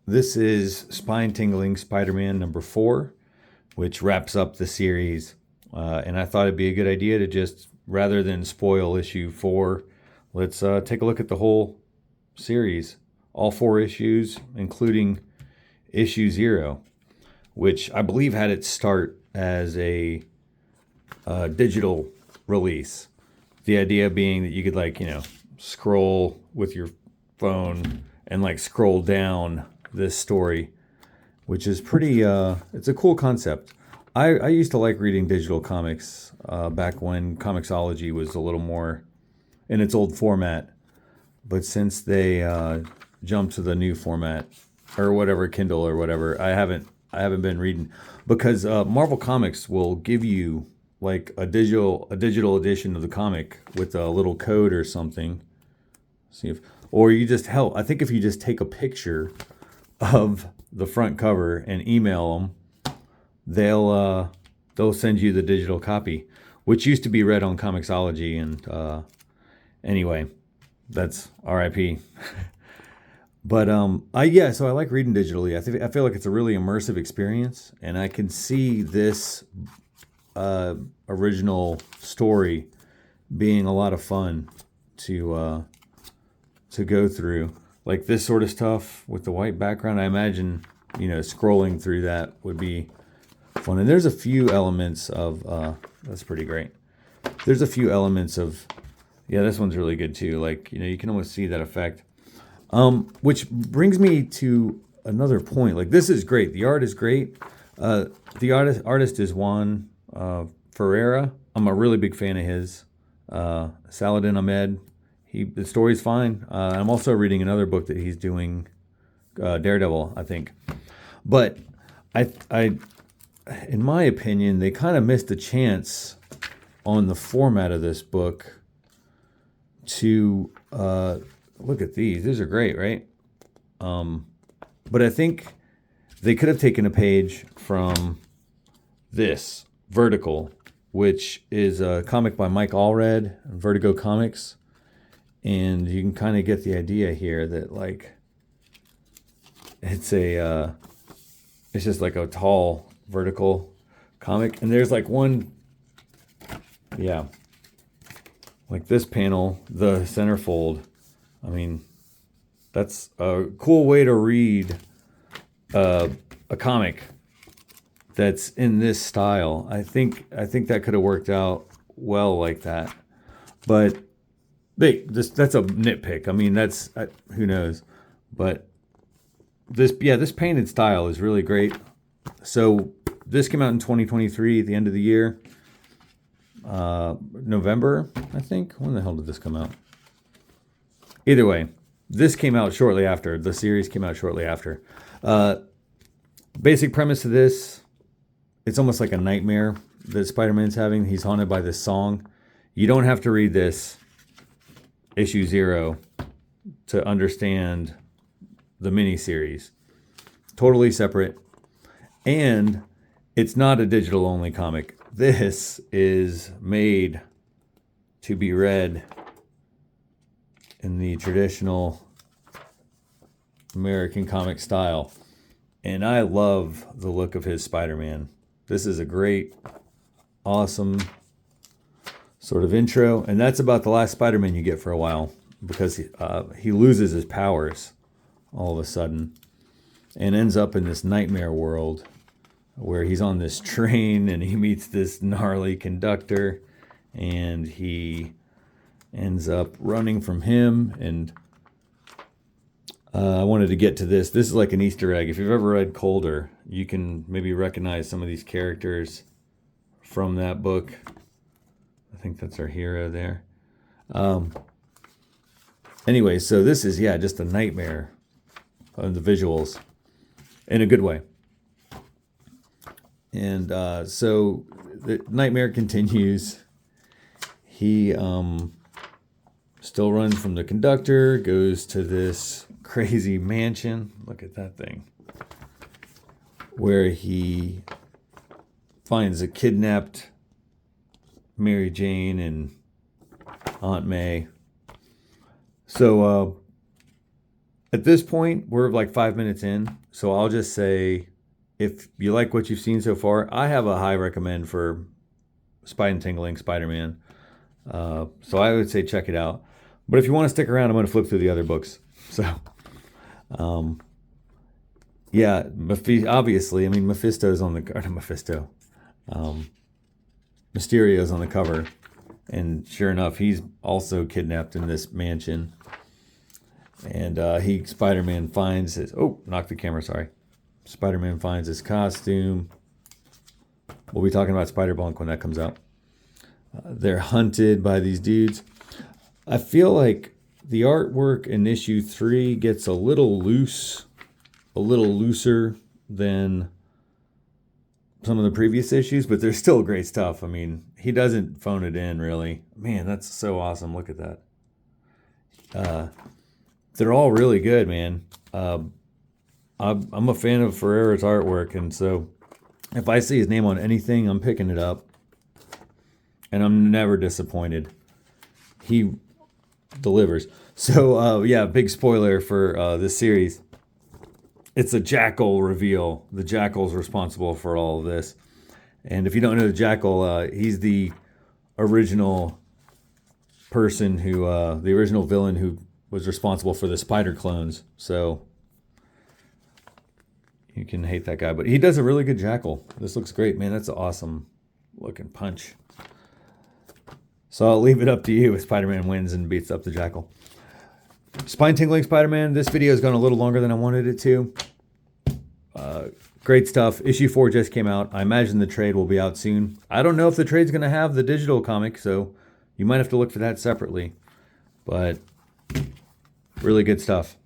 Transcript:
This is Spine-Tingling Spider-Man number 4, which wraps up the series. And I thought it'd be a good idea to just, rather than spoil issue 4, let's take a look at the whole series. All 4 issues, including issue 0, which I believe had its start as a digital release. The idea being that you could, like, scroll with your phone and like scroll down this story, which is pretty, it's a cool concept. I used to like reading digital comics back when Comixology was a little more in its old format. But since they jumped to the new format or whatever, Kindle or whatever, I haven't been reading, because Marvel Comics will give you like a digital edition of the comic with a little code or something. See if, or you just I think if you just take a picture of the front cover and email them, they'll send you the digital copy, which used to be read on Comixology. And anyway, that's RIP. But so I like reading digitally. I feel like it's a really immersive experience, and I can see this original story being a lot of fun to go through. Like this sort of stuff with the white background, I imagine, scrolling through that would be fun. And there's a few elements of that's pretty great. There's a few elements of, yeah, this one's really good too. Like, you can almost see that effect. Which brings me to another point. Like, this is great. The art is great. The artist is Juan Ferreira. I'm a really big fan of his. Saladin Ahmed. The story's fine. I'm also reading another book that he's doing, Daredevil, I think. But I, in my opinion, they kind of missed a chance on the format of this book to look at these. These are great, right? But I think they could have taken a page from this, Vertical, which is a comic by Mike Allred, Vertigo Comics. And you can kind of get the idea here that, like, it's just like a tall vertical comic. And there's like one, yeah, like this panel, the centerfold. I mean, that's a cool way to read a comic that's in this style. I think that could have worked out well like that. But that's a nitpick. I mean, that's who knows. But this painted style is really great. So this came out in 2023 at the end of the year. November, I think. When the hell did this come out? Either way, this came out shortly after. The series came out shortly after. Basic premise of this, it's almost like a nightmare that Spider-Man's having. He's haunted by this song. You don't have to read this issue 0 to understand the miniseries. Totally separate. And it's not a digital only comic. This is made to be read in the traditional American comic style. And I love the look of his Spider-Man. This is a great, awesome sort of intro. And that's about the last Spider-Man you get for a while, because he loses his powers all of a sudden and ends up in this nightmare world where he's on this train and he meets this gnarly conductor and he ends up running from him. And I wanted to get to this. This is like an Easter egg. If you've ever read Colder, you can maybe recognize some of these characters from that book. I think that's our hero there. Anyway, so this is, just a nightmare of the visuals in a good way. And so the nightmare continues. He still runs from the conductor, goes to this crazy mansion. Look at that thing. Where he finds a kidnapped Mary Jane and Aunt May. So At this point, we're like 5 minutes in, so I'll just say, if you like what you've seen so far, I have a high recommend for Spine-Tingling Spider-Man. So I would say check it out. But if you want to stick around, I'm going to flip through the other books. So, yeah, obviously, I mean, Mephisto's on the, or not Mephisto, Mysterio's on the cover. And sure enough, he's also kidnapped in this mansion. And Spider-Man finds his, oh, knocked the camera, sorry. Spider-Man finds his costume. We'll be talking about Spider-Bunk when that comes out. They're hunted by these dudes. I feel like the artwork in issue 3 gets a little looser than some of the previous issues, but there's still great stuff. I mean, he doesn't phone it in, really. Man, that's so awesome. Look at that. They're all really good, man. I'm a fan of Ferrera's artwork, and so if I see his name on anything, I'm picking it up. And I'm never disappointed. He delivers. So, yeah, big spoiler for this series. It's a Jackal reveal. The Jackal's responsible for all of this. And if you don't know the Jackal, he's the original person who, the original villain who was responsible for the spider clones. So you can hate that guy, but he does a really good Jackal. This looks great, man. That's an awesome looking punch. So I'll leave it up to you if Spider-Man wins and beats up the Jackal. Spine-Tingling Spider-Man. This video has gone a little longer than I wanted it to. Great stuff. Issue 4 just came out. I imagine the trade will be out soon. I don't know if the trade's going to have the digital comic, so you might have to look for that separately. But really good stuff.